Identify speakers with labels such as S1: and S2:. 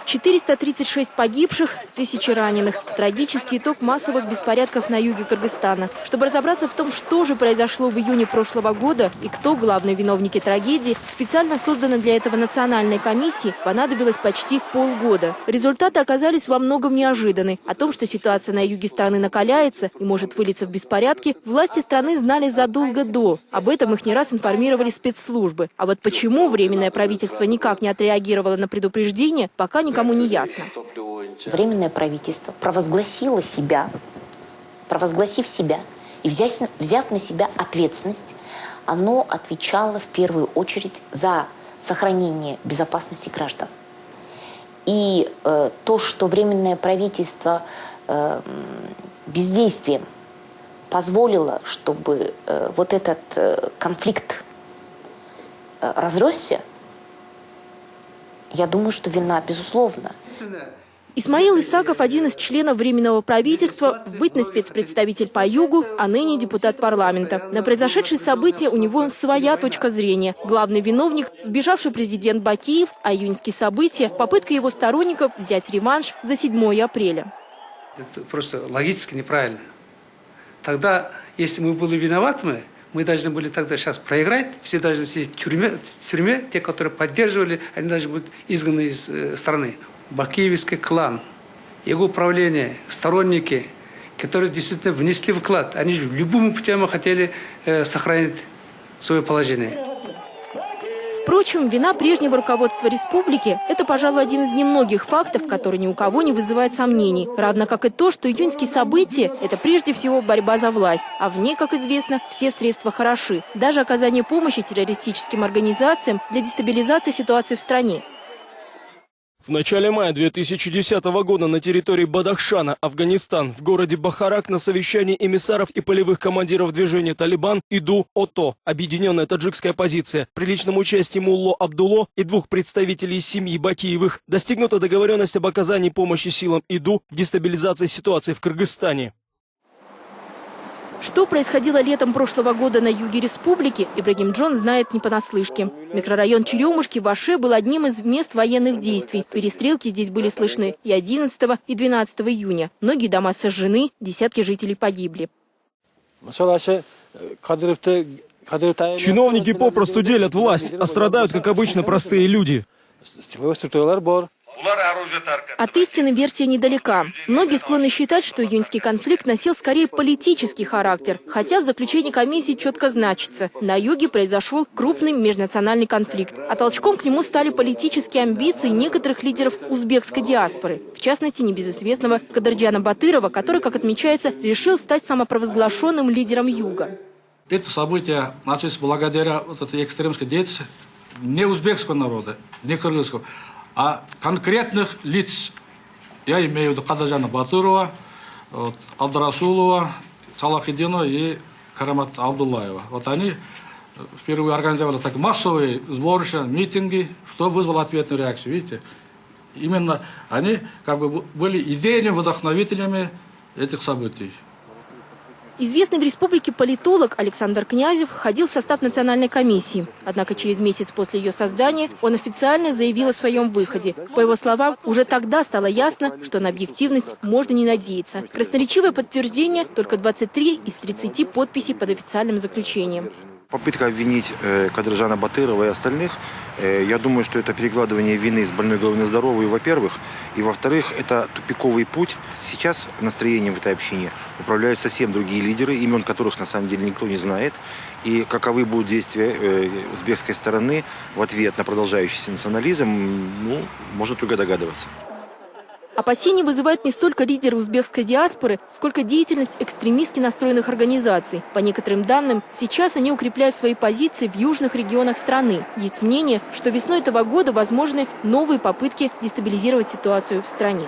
S1: 436 погибших, тысячи раненых. Трагический итог массовых беспорядков на юге Кыргызстана. Чтобы разобраться в том, что же произошло в июне прошлого года и кто главные виновники трагедии, специально созданной для этого национальной комиссии понадобилось почти полгода. Результаты оказались во многом неожиданны. О том, что ситуация на юге страны накаляется и может вылиться в беспорядки, власти страны знали задолго до. Об этом их не раз информировали спецслужбы. А вот почему Временное правительство никак не отреагировало на предупреждение, пока никому не ясно.
S2: Временное правительство провозгласив себя и взяв на себя ответственность, оно отвечало в первую очередь за сохранение безопасности граждан. И то, что Временное правительство бездействием позволило, чтобы вот этот конфликт разросся, я думаю, что вина безусловна.
S1: Исмаил Исаков – один из членов Временного правительства, в бытность спецпредставитель по югу, а ныне депутат парламента. На произошедшие события у него своя точка зрения. Главный виновник – сбежавший президент Бакиев, а июньские события – попытка его сторонников взять реванш за 7 апреля.
S3: Это просто логически неправильно. Тогда, если мы были виноваты, мы должны были тогда сейчас проиграть, все должны сидеть в тюрьме, те, которые поддерживали, они должны быть изгнаны из страны. Бакиевский клан, его управление, сторонники, которые действительно внесли вклад, они же любыми путями хотели сохранить свое положение.
S1: Впрочем, вина прежнего руководства республики – это, пожалуй, один из немногих фактов, который ни у кого не вызывает сомнений. Равно как и то, что июньские события – это прежде всего борьба за власть. А в ней, как известно, все средства хороши. Даже оказание помощи террористическим организациям для дестабилизации ситуации в стране.
S4: В начале мая 2010 года на территории Бадахшана, Афганистан, в городе Бахарак на совещании эмиссаров и полевых командиров движения «Талибан» ИДУ-ОТО, объединенная таджикская оппозиция, при личном участии Мулло Абдулло и 2 представителей семьи Бакиевых, достигнута договоренность об оказании помощи силам ИДУ в дестабилизации ситуации в Кыргызстане.
S1: Что происходило летом прошлого года на юге республики, Ибрагим Джон знает не понаслышке. Микрорайон Черемушки в Аше был одним из мест военных действий. Перестрелки здесь были слышны и 11 и 12 июня. Многие дома сожжены, десятки жителей погибли.
S4: Чиновники попросту делят власть, а страдают, как обычно, простые люди.
S1: От истины версия недалека. Многие склонны считать, что июньский конфликт носил скорее политический характер. Хотя в заключении комиссии четко значится – на юге произошел крупный межнациональный конфликт. А толчком к нему стали политические амбиции некоторых лидеров узбекской диаспоры. В частности, небезызвестного Кадырджана Батырова, который, как отмечается, решил стать самопровозглашенным лидером юга.
S5: Это событие началось благодаря этой экстремистской деятельности не узбекского народа, не кыргызского, а конкретных лиц. Я имею в виду Кадырджана Батырова, Абдурасулова, Салахиддинова и Карамат Абдуллаева. Вот они впервые организовали так массовые сборища, митинги, что вызвало ответную реакцию. Видите, именно они как бы были идейными вдохновителями этих событий.
S1: Известный в республике политолог Александр Князев входил в состав национальной комиссии. Однако через месяц после ее создания он официально заявил о своем выходе. По его словам, уже тогда стало ясно, что на объективность можно не надеяться. Красноречивое подтверждение – только 23 из 30 подписей под официальным заключением.
S6: Попытка обвинить Кадырджана Батырова и остальных, я думаю, что это перекладывание вины с больной головы на здоровую, во-первых. И во-вторых, это тупиковый путь. Сейчас настроением в этой общине управляют совсем другие лидеры, имен которых на самом деле никто не знает. И каковы будут действия узбекской стороны в ответ на продолжающийся национализм, можно только догадываться.
S1: Опасения вызывают не столько лидеры узбекской диаспоры, сколько деятельность экстремистски настроенных организаций. По некоторым данным, сейчас они укрепляют свои позиции в южных регионах страны. Есть мнение, что весной этого года возможны новые попытки дестабилизировать ситуацию в стране.